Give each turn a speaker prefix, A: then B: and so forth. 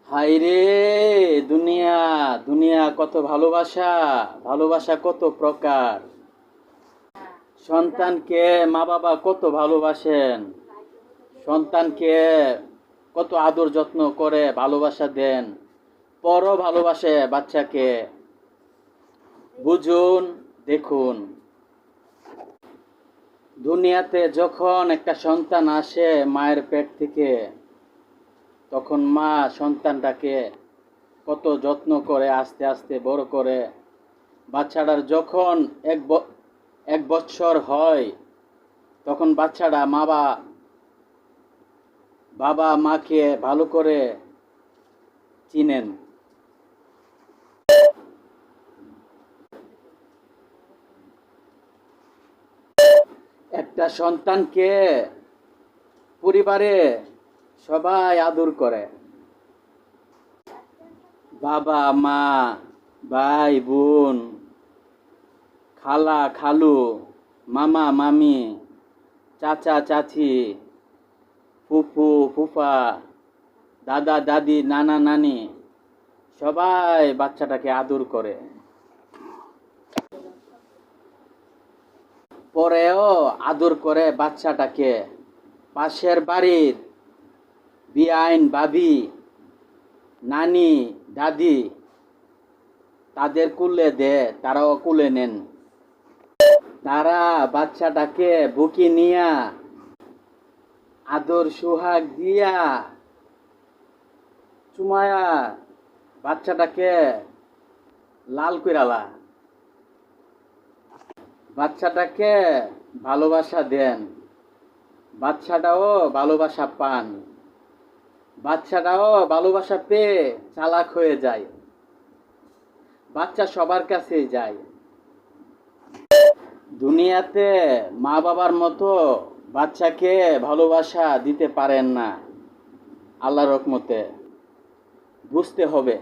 A: হায়রে দুনিয়া, দুনিয়া কত ভালোবাসা, ভালোবাসা কত প্রকার। সন্তানকে মা বাবা কত ভালোবাসেন, সন্তানকে কত আদর যত্ন করে ভালোবাসা দেন, পরও ভালোবাসে বাচ্চাকে। বুঝুন, দেখুন, দুনিয়াতে যখন একটা সন্তান আসে মায়ের পেট থেকে, তখন মা সন্তানটাকে কত যত্ন করে আস্তে আস্তে বড় করে। বাচ্চাটার যখন এক বছর হয়, তখন বাচ্চাটা বাবা মাকে ভালো করে চিনেন। একটা সন্তানকে পরিবারে সবাই আদর করে, বাবা মা, ভাই বোন, খালা খালু, মামা মামি, চাচা চাচি, ফুফু ফুফা, দাদা দাদি, নানা নানি, সবাই বাচ্চাটাকে আদর করে। পরেও আদর করে বাচ্চাটাকে পাশের বাড়ির বিআইন ভাবি, নানি, দাদি, তাদের কুলে দে, তারাও কুলে নেন। তারা বাচ্চাটাকে বুকে নিয়া আদর সোহাগ দিয়া চুমায়া বাচ্চাটাকে লাল কইরালা, বাচ্চাটাকে ভালোবাসা দেন, বাচ্চাটাও ভালোবাসা পান, বাচ্চাটাও ভালোবাসা পেয়ে চালাক হয়ে যায়। বাচ্চা সবার কাছেই যায়। দুনিয়াতে মা বাবার মতো বাচ্চাকে ভালোবাসা দিতে পারেন না। আল্লাহর রহমতে বুঝতে হবে।